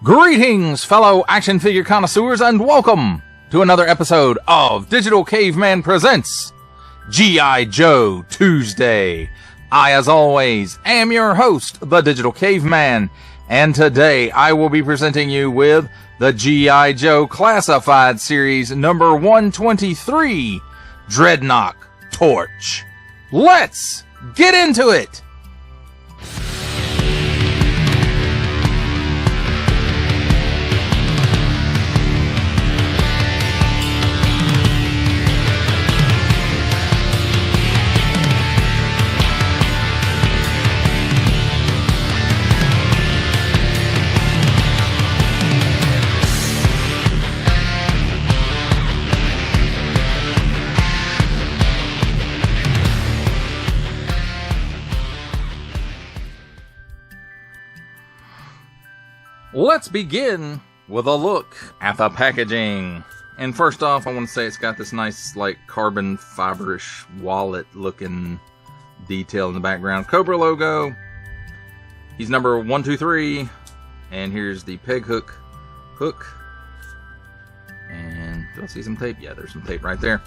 Greetings, fellow action figure connoisseurs, and welcome to another episode of Digital Caveman Presents G.I. Joe Tuesday. I, as always, am your host, the Digital Caveman, and today I will be presenting you with the G.I. Joe Classified Series number 123, Dreadnought Torch. Let's get into it! Let's begin with a look at the packaging. And first off, I want to say it's got this nice, like, carbon fiber-ish wallet-looking detail in the background. Cobra logo. He's number 123. And here's the peg hook. And do I see some tape? Yeah, there's some tape right there.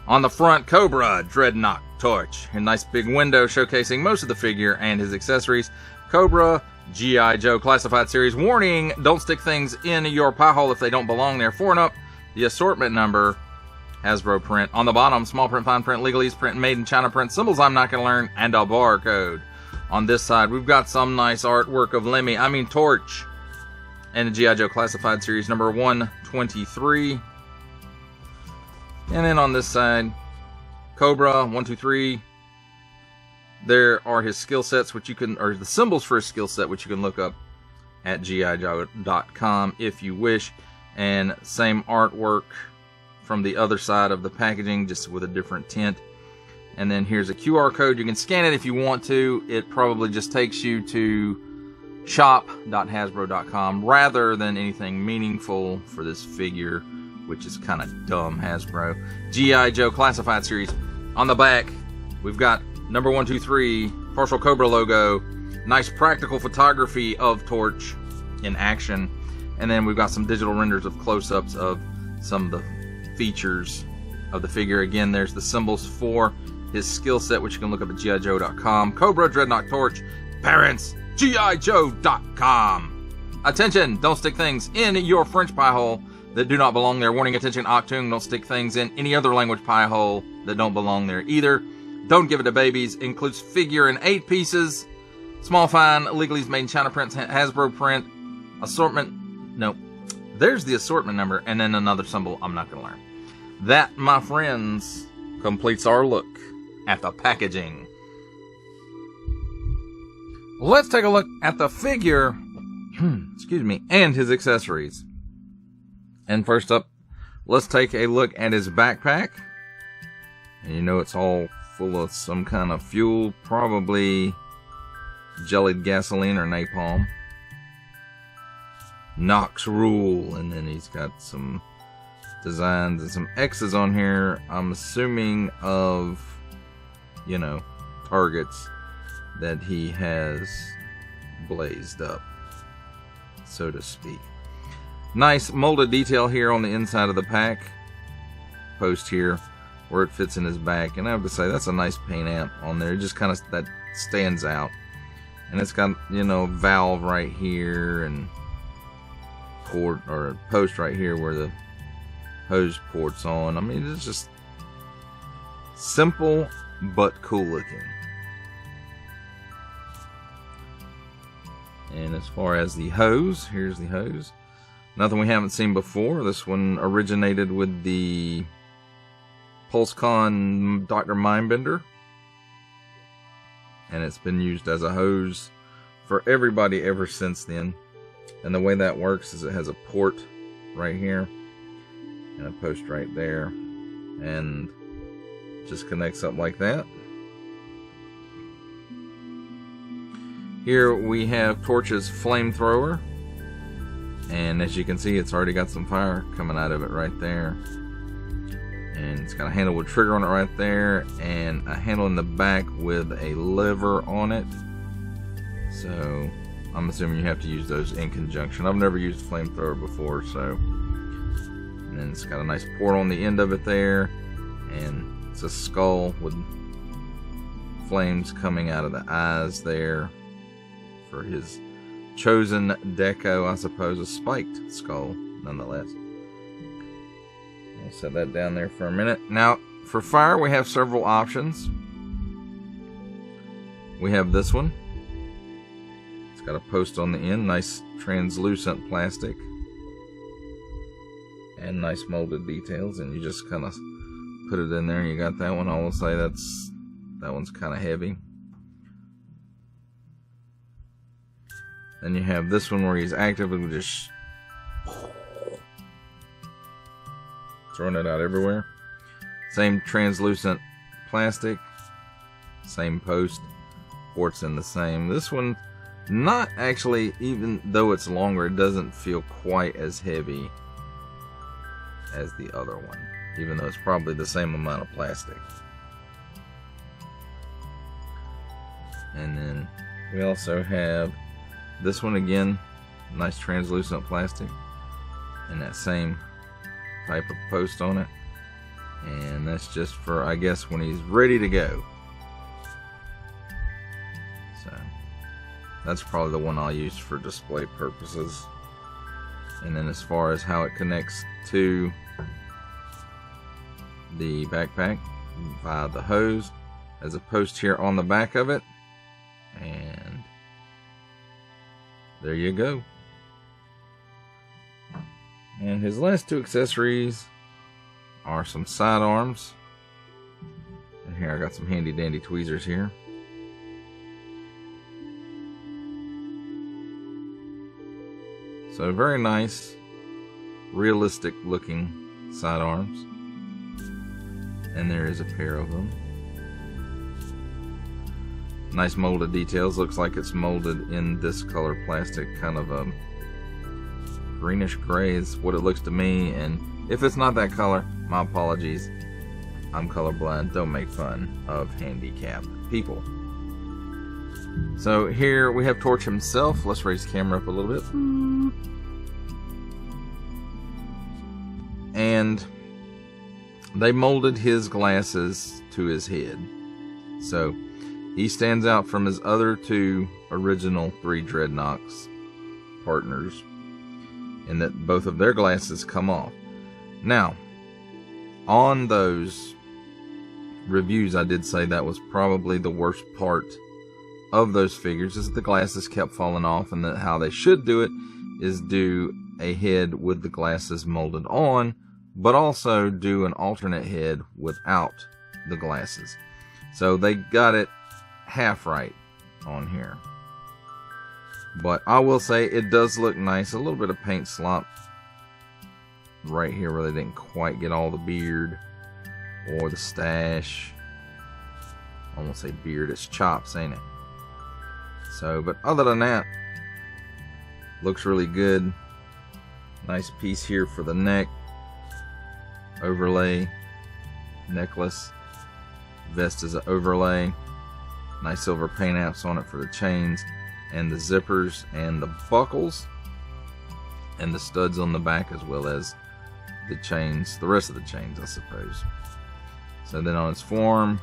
On the front, Cobra Dreadnought Torch. A nice big window showcasing most of the figure and his accessories. Cobra G.I. Joe Classified Series. Warning, don't stick things in your pie hole if they don't belong there. 4 and up, the assortment number, Hasbro print. On the bottom, small print, fine print, legalese print, made in China print, symbols I'm not going to learn, and a barcode. On this side, we've got some nice artwork of Torch, and the G.I. Joe Classified Series number 123. And then on this side, Cobra 123. There are his skill sets, which you can, or the symbols for his skill set, which you can look up at gijoe.com if you wish. And same artwork from the other side of the packaging, just with a different tint. And then here's a QR code. You can scan it if you want to. It probably just takes you to shop.hasbro.com rather than anything meaningful for this figure, which is kind of dumb, Hasbro. G.I. Joe Classified Series. On the back, we've got number 123, partial Cobra logo, nice practical photography of Torch in action, and then we've got some digital renders of close-ups of some of the features of the figure. Again, there's the symbols for his skill set, which you can look up at gijoe.com. Cobra Dreadnought Torch, parents, gijoe.com. Attention, don't stick things in your French pie hole that do not belong there. Warning, attention, Octung, don't stick things in any other language pie hole that don't belong there either. Don't give it to babies. Includes figure in 8 pieces. Small fine, legalese made in China print, Hasbro print. Assortment. No. There's the assortment number, and then another symbol I'm not going to learn. That, my friends, completes our look at the packaging. Let's take a look at the figure, excuse me, and his accessories. And first up, let's take a look at his backpack. And you know it's all full of some kind of fuel, probably jellied gasoline or napalm. Knox Rule, and then he's got some designs and some X's on here, I'm assuming of, you know, targets that he has blazed up, so to speak. Nice molded detail here on the inside of the pack. Post here where it fits in his back, and I have to say that's a nice paint amp on there. It just kind of that stands out, and it's got, you know, valve right here and port or post right here where the hose port's on. I mean, it's just simple but cool looking. And as far as the hose, here's the hose. Nothing we haven't seen before. This one originated with the PulseCon Dr. Mindbender, and it's been used as a hose for everybody ever since then. And the way that works is it has a port right here and a post right there, and just connects up like that. Here we have Torch's flamethrower, and as you can see, it's already got some fire coming out of it right there. And it's got a handle with trigger on it right there, and a handle in the back with a lever on it. So I'm assuming you have to use those in conjunction. I've never used a flamethrower before, so. And then it's got a nice port on the end of it there, and it's a skull with flames coming out of the eyes there for his chosen deco, I suppose, a spiked skull nonetheless. I'll set that down there for a minute. Now, for fire, we have several options. We have this one. It's got a post on the end, nice translucent plastic, and nice molded details, and you just kind of put it in there and you got that one. I will say that one's kind of heavy. Then you have this one where he's actively just throwing it out everywhere. Same translucent plastic, same post, ports in the same. This one, not actually, even though it's longer, it doesn't feel quite as heavy as the other one, even though it's probably the same amount of plastic. And then we also have this one again, nice translucent plastic, and that same type of post on it. And that's just for, I guess, when he's ready to go. So that's probably the one I'll use for display purposes. And then as far as how it connects to the backpack, via the hose, there's a post here on the back of it, and there you go. And his last two accessories are some sidearms. And here I got some handy dandy tweezers here. So very nice, realistic looking sidearms. And there is a pair of them. Nice molded details. Looks like it's molded in this color plastic, kind of a greenish gray is what it looks to me. And if it's not that color, my apologies. I'm colorblind. Don't make fun of handicapped people. So here we have Torch himself. Let's raise the camera up a little bit. And they molded his glasses to his head. So he stands out from his other two original 3 Dreadnoks partners in that both of their glasses come off. Now, on those reviews, I did say that was probably the worst part of those figures, is the glasses kept falling off, and that how they should do it is do a head with the glasses molded on, but also do an alternate head without the glasses. So they got it half right on here. But I will say it does look nice. A little bit of paint slop right here where they didn't quite get all the beard or the stash. I won't say beard, it's chops, ain't it? So, but other than that, looks really good. Nice piece here for the neck. Overlay. Necklace. Vest is an overlay. Nice silver paint apps on it for the chains and the zippers and the buckles. And the studs on the back, as well as the chains, the rest of the chains, I suppose. So then on his form,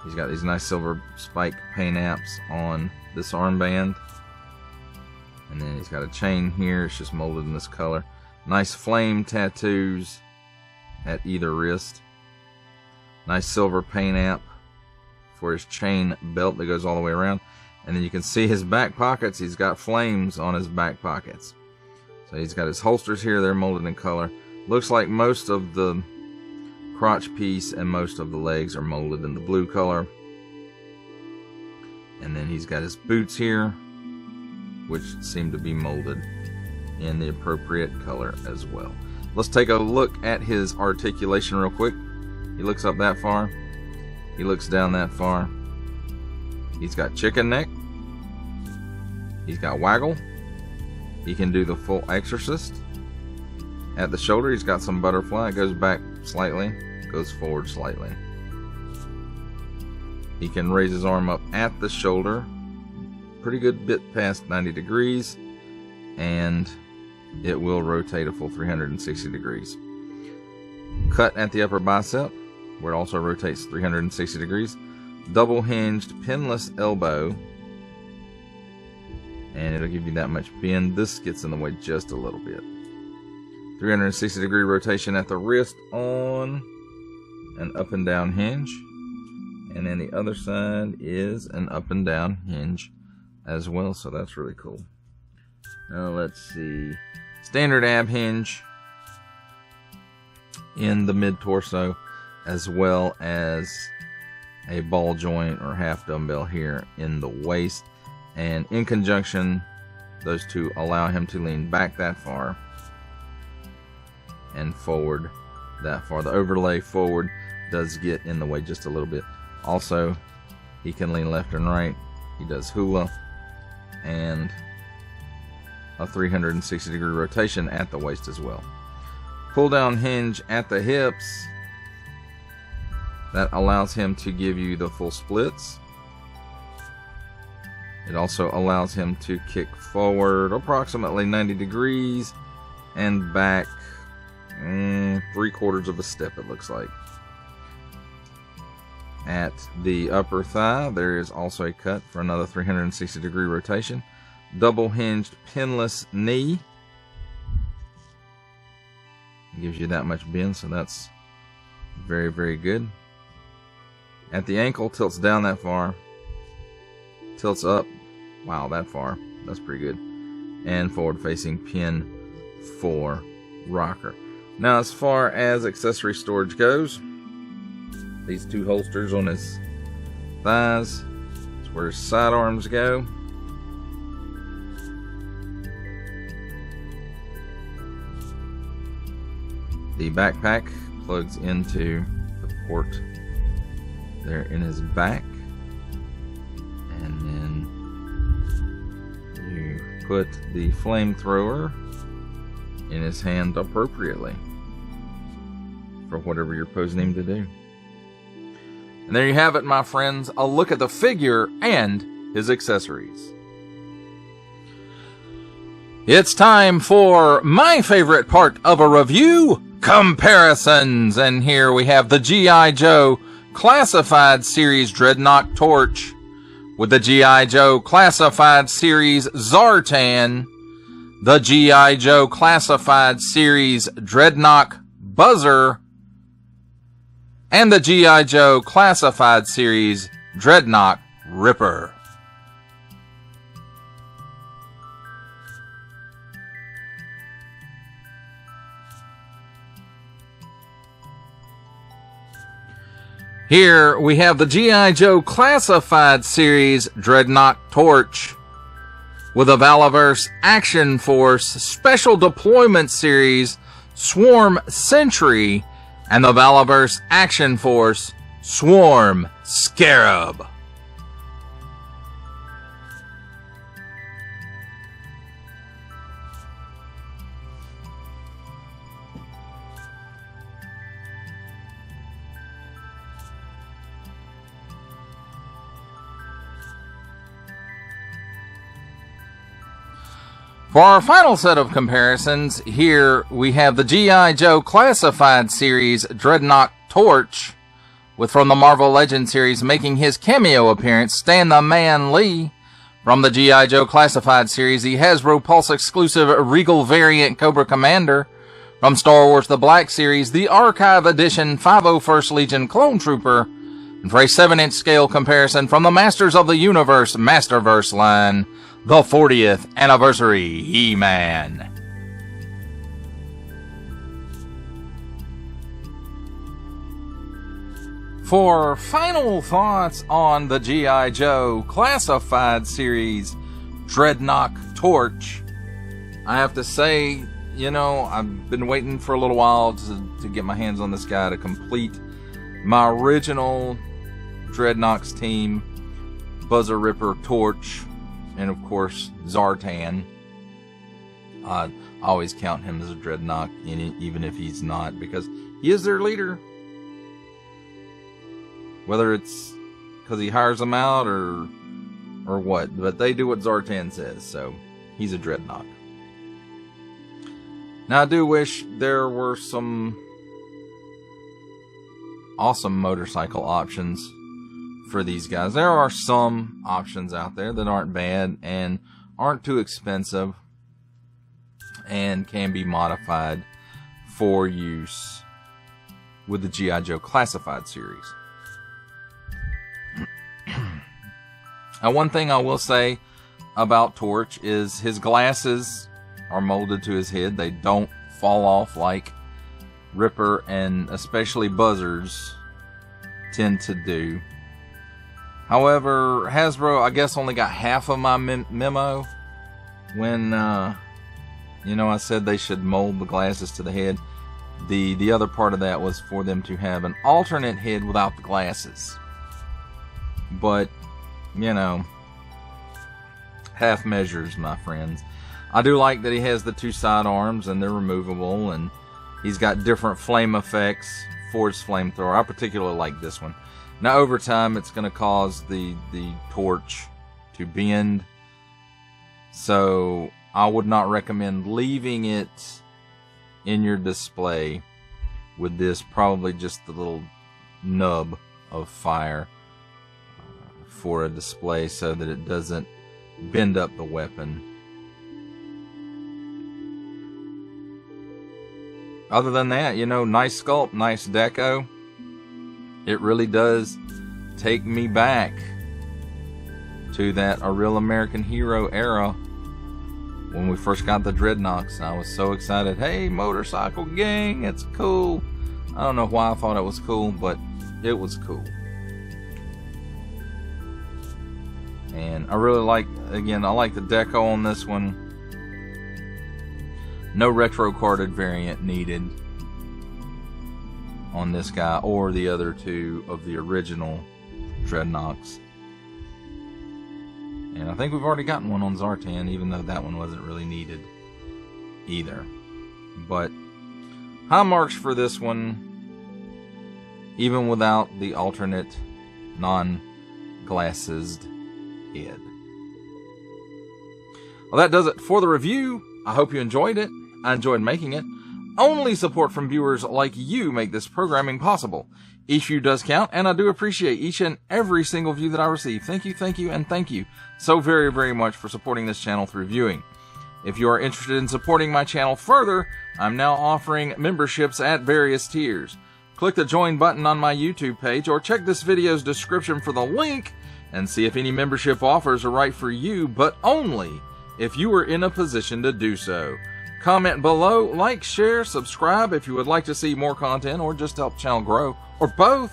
he's got these nice silver spike paint apps on this armband. And then he's got a chain here, it's just molded in this color. Nice flame tattoos at either wrist. Nice silver paint app for his chain belt that goes all the way around. And then you can see his back pockets, he's got flames on his back pockets. So he's got his holsters here, they're molded in color. Looks like most of the crotch piece and most of the legs are molded in the blue color. And then he's got his boots here, which seem to be molded in the appropriate color as well. Let's take a look at his articulation real quick. He looks up that far. He looks down that far. He's got chicken neck. He's got waggle. He can do the full exorcist. At the shoulder, he's got some butterfly. It goes back slightly, goes forward slightly. He can raise his arm up at the shoulder pretty good bit past 90 degrees, and it will rotate a full 360 degrees. Cut at the upper bicep, where it also rotates 360 degrees. Double hinged pinless elbow, and it'll give you that much bend. This gets in the way just a little bit. 360 degree rotation at the wrist on an up and down hinge, and then the other side is an up and down hinge as well, so that's really cool. Now let's see, standard ab hinge in the mid torso, as well as a ball joint or half dumbbell here in the waist, and in conjunction those two allow him to lean back that far and forward that far. The overlay forward does get in the way just a little bit. Also, he can lean left and right. He does hula and a 360 degree rotation at the waist as well. Pull down hinge at the hips. That allows him to give you the full splits. It also allows him to kick forward approximately 90 degrees and back 3/4 of a step, it looks like. At the upper thigh, there is also a cut for another 360 degree rotation. Double hinged pinless knee. It gives you that much bend, so that's very, very good. At the ankle, tilts down that far. Tilts up, wow, that far. That's pretty good. And forward facing pin for rocker. Now, as far as accessory storage goes, these two holsters on his thighs, that's where his sidearms go. The backpack plugs into the port there in his back, and then you put the flamethrower in his hand appropriately for whatever you're posing him to do. And there you have it, my friends, a look at the figure and his accessories. It's time for my favorite part of a review, comparisons. And here we have the G.I. Joe Classified Series Dreadnought Torch with the G.I. Joe Classified Series Zartan, the G.I. Joe Classified Series Dreadnought Buzzer, and the G.I. Joe Classified Series Dreadnought Ripper. Here we have the G.I. Joe Classified Series Dreadnought Torch with the Valaverse Action Force Special Deployment Series Swarm Sentry and the Valaverse Action Force Swarm Scarab. For our final set of comparisons, here we have the G.I. Joe Classified Series Dreadnought Torch, with from the Marvel Legends series making his cameo appearance, Stan the Man Lee. From the G.I. Joe Classified Series, the Hasbro Pulse exclusive Regal variant Cobra Commander. From Star Wars The Black Series, the Archive Edition 501st Legion Clone Trooper. And for a 7-inch scale comparison from the Masters of the Universe Masterverse line, the 40th Anniversary He-Man. For final thoughts on the G.I. Joe Classified Series Dreadnought Torch, I have to say, you know, I've been waiting for a little while to get my hands on this guy to complete my original Dreadnoks team, Buzzer, Ripper, Torch, and of course Zartan. I always count him as a Dreadnought, even if he's not, because he is their leader. Whether it's because he hires them out or or what, but they do what Zartan says, so he's a Dreadnought. Now, I do wish there were some awesome motorcycle options for these guys. There are some options out there that aren't bad and aren't too expensive and can be modified for use with the G.I. Joe Classified series. Now, one thing I will say about Torch is his glasses are molded to his head. They don't fall off like Ripper and especially Buzzards tend to do. However, Hasbro, I guess, only got half of my memo when, I said they should mold the glasses to the head. The other part of that was for them to have an alternate head without the glasses. But, half measures, my friends. I do like that he has the two side arms and they're removable, and he's got different flame effects for his flamethrower. I particularly like this one. Now, over time, it's going to cause the torch to bend, so I would not recommend leaving it in your display with this, probably just the little nub of fire for a display so that it doesn't bend up the weapon. Other than that, nice sculpt, nice deco. It really does take me back to that A Real American Hero era when we first got the Dreadnoks. I was so excited. Hey, motorcycle gang, it's cool. I don't know why I thought it was cool, but it was cool. And I really like, again, I like the deco on this one. No retro carded variant needed on this guy or the other two of the original Dreadnoks. And I think we've already gotten one on Zartan, even though that one wasn't really needed either. But high marks for this one, even without the alternate non-glassed head. Well, that does it for the review. I hope you enjoyed it. I enjoyed making it. Only support from viewers like you make this programming possible. Each view does count, and I do appreciate each and every single view that I receive. Thank you, and thank you so very, very much for supporting this channel through viewing. If you are interested in supporting my channel further, I'm now offering memberships at various tiers. Click the join button on my YouTube page, or check this video's description for the link and see if any membership offers are right for you, but only if you are in a position to do so. Comment below, like, share, subscribe if you would like to see more content or just help the channel grow, or both.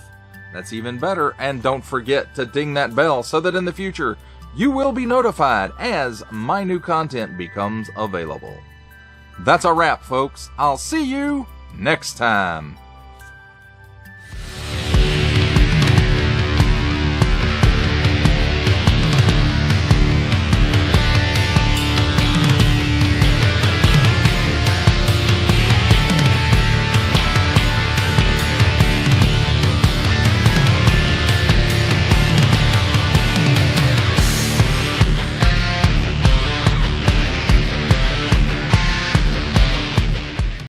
That's even better. And don't forget to ding that bell so that in the future you will be notified as my new content becomes available. That's a wrap, folks. I'll see you next time.